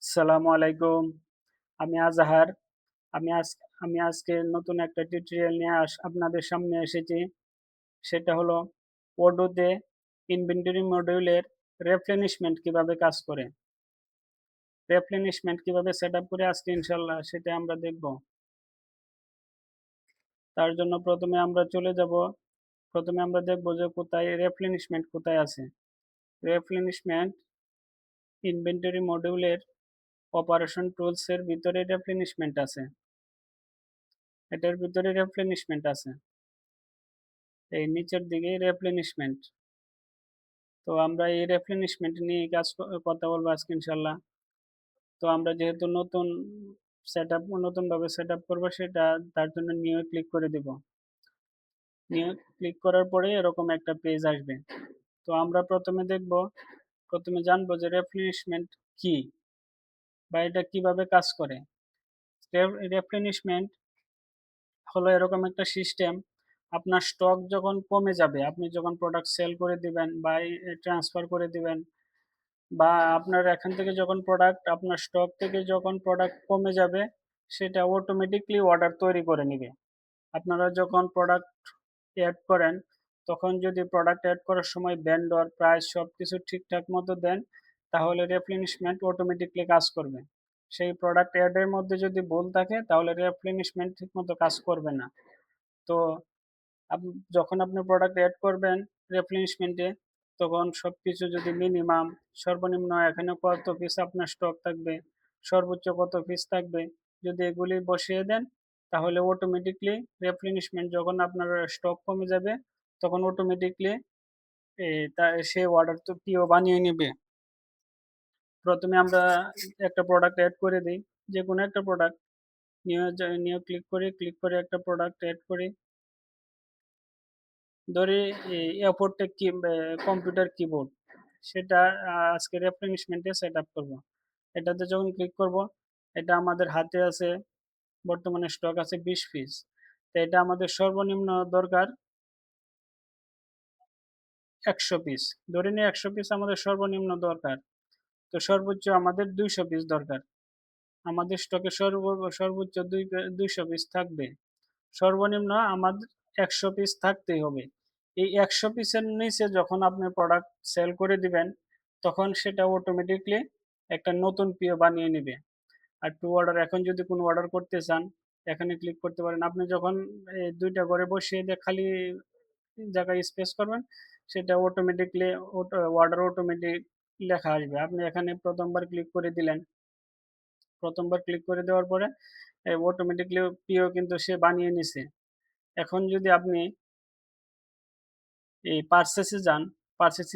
আসসালামু আলাইকুম। আমি আজাহার। আমি আজ আমি আজকে নতুন একটা টিউটোরিয়াল নিয়ে আপনাদের সামনে এসেছি। সেটা হলো Odoo-তে ইনভেন্টরি মডিউলের replenishment কিভাবে কাজ করে। replenishment কিভাবে সেটআপ করে আজকে ইনশাআল্লাহ সেটা আমরা দেখব। তার জন্য প্রথমে আমরা দেখব যে কোথায় replenishment কোথায় আছে। replenishment ইনভেন্টরি মডিউলের অপারেশন টুলস এর ভিতরে replenishment আছে। এটার ভিতরে replenishment আছে। এই নিচের দিকে replenishment। তো আমরা এই replenishment নিয়ে কথা বলবো আজকে ইনশাআল্লাহ। তো আমরা যেহেতু নতুনভাবে সেটআপ করব সেটা তার জন্য নিউ এ ক্লিক করে দিব। নিউ ক্লিক করার পরে এরকম একটা পেজ আসবে। তো আমরা প্রথমে জানবো যে replenishment কি বা এটা কিভাবে কাজ করে। replenishment হলো এরকম একটা সিস্টেম, আপনার স্টক যখন কমে যাবে, আপনি যখন প্রোডাক্ট সেল করে দিবেন বা ট্রান্সফার করে দিবেন বা আপনার এখান থেকে যখন আপনার স্টক থেকে যখন প্রোডাক্ট কমে যাবে, সেটা অটোমেটিক্যালি অর্ডার তৈরি করে নিবে। আপনারা যখন প্রোডাক্ট এড করেন, তখন যদি প্রোডাক্ট এড করার সময় ভেন্ডর, প্রাইস সবকিছু ঠিকঠাক মতো দেন, তাহলে replenishment অটোমেটিক্যালি কাজ করবে। সেই প্রোডাক্ট এড এর মধ্যে যদি ভুল থাকে, তাহলে replenishment ঠিকমতো কাজ করবে না। তো যখন আপনি প্রোডাক্ট এড করবেন replenishment এ, তখন সবকিছু যদি সর্বনিম্ন এখানে কত পিস আপনার স্টক থাকবে, সর্বোচ্চ কত পিস থাকবে, যদি এগুলি বসিয়ে দেন, তাহলে অটোমেটিক্যালি replenishment যখন আপনার স্টক কমে যাবে, তখন অটোমেটিক্যালি সে অর্ডার তো পিও বানিয়ে নিবে। প্রথমে আমরা একটা প্রোডাক্ট এড করে দিই, যেকোনো একটা প্রোডাক্ট নিউ ক্লিক করে একটা প্রোডাক্ট এড করি। ধরি এয়ারপোর্টে কম্পিউটার কিবোর্ড, সেটা আজকে replenishment এ সেটআপ করব। এটাতে যখন ক্লিক করব, এটা আমাদের হাতে আছে, বর্তমানে স্টক আছে 20 পিস। তো এটা আমাদের সর্বনিম্ন দরকার 100 পিস। ধরে নিই 100 পিস আমাদের সর্বনিম্ন দরকার। তো সর্বোচ্চ আমাদের 200 পিস দরকার। আমাদের স্টকে সর্বোচ্চ 200 পিস থাকবে। সর্বনিম্ন আমাদের 100 পিস থাকতেই হবে। এই 100 পিসের নিচে যখন আপনি প্রোডাক্ট সেল করে দিবেন, তখন সেটা অটোমেটিক্যালি একটা নতুন পিও বানিয়ে নিবে। আর টু অর্ডার এখন যদি কোনো অর্ডার করতে চান, এখানে ক্লিক করতে পারেন। আপনি যখন এই ২ টা ঘরে বসিয়ে দিয়ে খালি জায়গায় স্পেস করবেন, সেটা অটোমেটিক্যালি অর্ডার অটোমেটিক লেখা আসবে। আপনি এখানে ১ম বার ক্লিক করে দিলেন। ১ম বার ক্লিক করে দেওয়ার পরে অটোমেটিক্যালি পিও কিন্তু সে বানিয়ে নিছে। এখন যদি আপনি এই পারচেজ এ যান, পারচেজ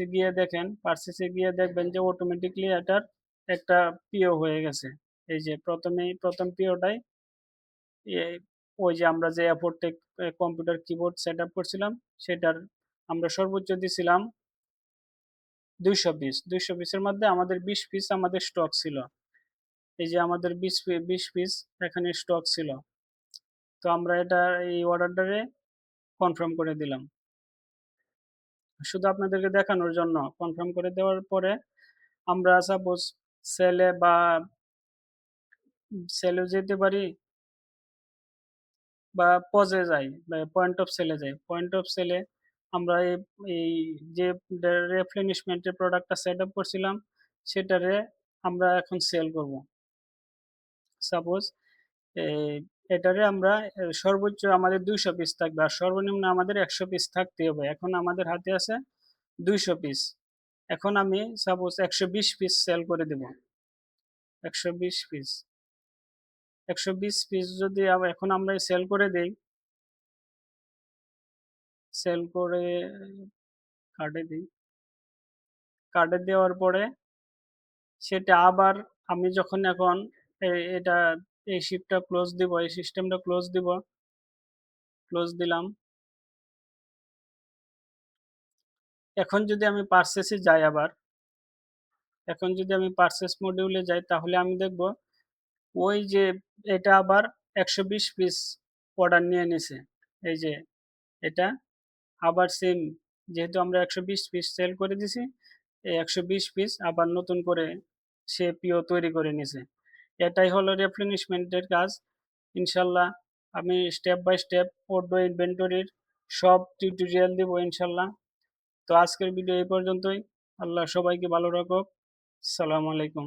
এ গিয়ে দেখবেন যে অটোমেটিক্যালি এটার একটা পিও হয়ে গেছে। এই যে প্রথম পিওটাই এ ওই যে আমরা যে অ্যাপোর্টেক কম্পিউটার কিবোর্ড সেটআপ করছিলাম, সেটার আমরা সর্বোচ্চ দিছিলাম ২০০ পিস। ২০০ পিসের মধ্যে আমাদের ২০ পিস আমাদের স্টক ছিল। এই যে আমাদের ২০ পিস এখানে স্টক ছিল। তো আমরা এই অর্ডারটারে কনফার্ম করে দিলাম। শুধু আপনাদেরকে দেখানোর জন্য কনফার্ম করে দেওয়ার পরে আমরা সাপোজ সেলে বা সেলেও যেতে পারি বা পজে যাই বা পয়েন্ট অফ সেলে যাই। পয়েন্ট অফ সেলে আমরা এই যে replenishment এর প্রোডাক্টটা সেটআপ করছিলাম, সেটারে আমরা এখন সেল করব। সাপোজ এই এটারে আমরা সর্বোচ্চ আমাদের ২০০ পিস থাকবে আর সর্বনিম্ন আমাদের ১০০ পিস থাকতেই হবে। এখন আমাদের হাতে আছে ২০০ পিস। এখন আমি সাপোজ ১২০ পিস সেল করে দিব। ১২০ পিস। ১২০ পিস যদি এখন আমরা সেল করে দেই, সেল করে কার্ডে দিই। কার্ডে দেওয়ার পরে সেটা আবার আমি যখন এখন এটা এই শিপটা ক্লোজ দিব, এই সিস্টেমটা ক্লোজ দিব। ক্লোজ দিলাম। এখন যদি আমি পারচেজ এ যাই আবার, এখন যদি আমি পারচেজ মডিউলে যাই, তাহলে আমি দেখব ওই যে এটা আবার ১২০ পিস অর্ডার নিয়ে নিছে। এই যে এটা আবার সেম, যেহেতু আমরা ১২০ পিস সেল করে দিছি, এই ১২০ পিস আবার নতুন করে সে পিও তৈরি করে নিছে। এটাই হলো রিপ্লেনিশমেন্টের কাজ। ইনশাআল্লাহ আমি স্টেপ বাই স্টেপ অটো ইনভেন্টরির সব টিউটোরিয়াল দিব ইনশাআল্লাহ। তো আজকের ভিডিও এই পর্যন্তই। আল্লাহ সবাইকে ভালো রাখুক। আসসালামু আলাইকুম।